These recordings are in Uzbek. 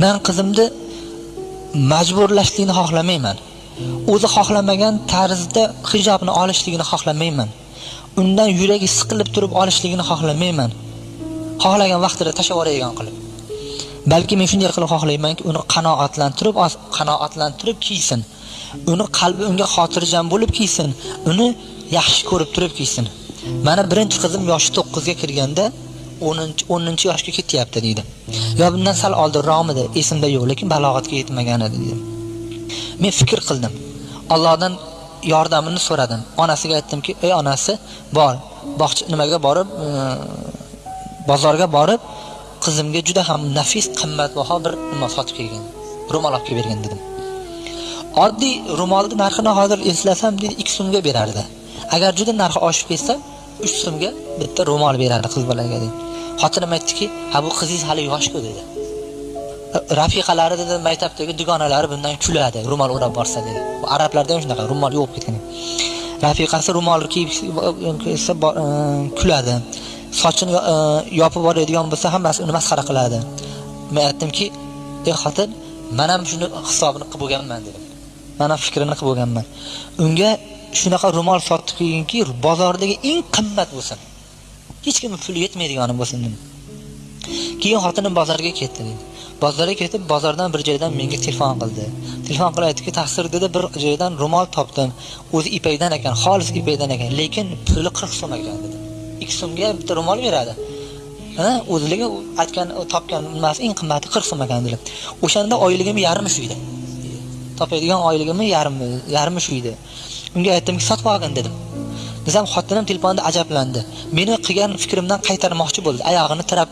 Men qizimni majburlashlikni xohlamayman. O'zi xohlamagan tarzda hijobni olishligini xohlamayman. Undan yuragi siqilib turib olishligini xohlamayman. Xohlagan vaqtida tashlab yuboradigan qilib. Balki men shunday qilib xohlaymanki, uni qanoatlantirib kiysin. Uni qalbi unga xotirjam bo'lib kiysin. Uni yaxshi ko'rib turib kiysin. Mana birinchi qizim yoshi 9 ga kirganda 10-yoshga ketyapti deydi. Yo bundan sal oldinroqmidi, esimda yo'q, lekin balog'atga yetmagan edi dedim. Men fikr qildim. Allohdan yordamini so'radim. Onasiga aytdimki, "Ey onasi, bor, nimaga borib, bozorga borib, qizimga juda ham nafis, qimmatbaho bir nima sotib kelgan. Ro'mol olib kelib bergan" dedim. Oddiy ro'molning narxini hozir eslasam, dedi 2 so'mga berardi. Agar juda narxi oshib ketsa, 3 so'mga bitta ro'mol berardi qiz bolaga dedi. Xotinim aytdiki, "Ha bu qizingiz hali yosh-ku" dedi. Rafiqalari dedi, maktabdagi dugonalari bundan kuladi, ro'mol o'rab borsa dedi. Bu arablarda ham shunaqa, ro'mol yo'q ketgan. Rafiqasi ro'mol kiyib kuladi. Sochini yopib boradigan bo'lsa, hammasi uni masxara qiladi. Men aytdimki, "Ey xotin, men ham shuni hisobini qilib bo'lganman" dedim. Men ham fikrini qilib bo'lganman. Unga shunaqa ro'mol sotib qo'yingki, bozordagi eng qimmat bo'lsin. Hech kimning puli yetmaydigani bo'lsin dedim. Keyin xotinim bozorga ketdi dedi. Bozorga ketib, bozordan bir joydan menga telefon qildi. Telefon qilib aytdiki, "Taqsir dedi, bir joydan ro'mol topdim. O'zi ipakdan ekan, xolis ipakdan ekan, lekin puli 40 so'm ekan" dedi. 2 so'mga bitta ro'mol beradi. O'zligi aytgan, topgan nimasi eng qimmati 40 so'm ekan dedi. O'shanda oyligim yarmi shu edi. Topadigan oyligimni yarmi shu edi. Unga aytdimki, "Sotib olgin" dedim. Desam, xotinim telefonda ajablandi. Meni qilgan fikrimdan qaytarmoqchi bo'ldi. Oyog'ini tirab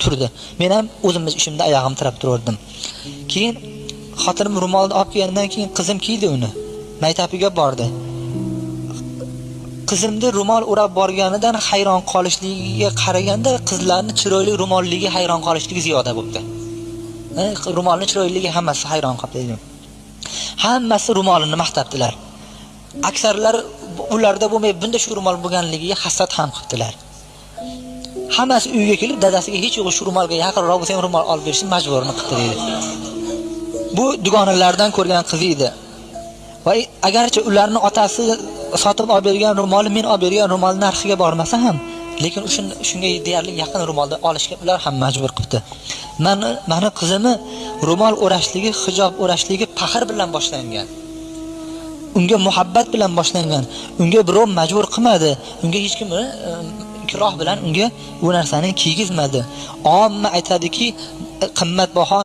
turdi. Men ham o'zimiz ishimda oyog'im tirab turardim. Keyin xotinim ro'molni olib kelgandan keyin qizim kiydi uni. Maktabiga bordi. Qizimni ro'mol o'rab borganidan hayron qolishligiga qaraganda, qizlarning chiroyli ro'molligiga hayron qolishligi ziyoda bo'ldi. Ro'molning chiroyliligiga hammasi hayron qoldi. Hammasi ro'molini maqtabdilar. Aksarlar ularda bo'lmay, bunda shu ro'mol bo'lganligiga hasad ham qildilar. Hammasi uyga kelib, dadasiga hech yo'q shu ro'molga yaqinroq bo'lsa ham ro'mol olib berishni majburini qildi dedi. Bu dugonalardan ko'rgan qiz edi. Va agarchi ularning otasi sotib olib bergan ro'moli men olib bergan ro'mol narxiga bormasa ham, lekin shunga deyarli yaqin ro'molni olishga ular ham majbur qildi. Meni qizimni ro'mol o'rashligi, hijob o'rashligi faxr bilan boshlangan. Unga muhabbat bilan boshlangan. Unga birov majbur qilmadi. Unga hech kim ikroh bilan unga bu narsani kiygizmadi. Omma aytadiki, qimmatbaho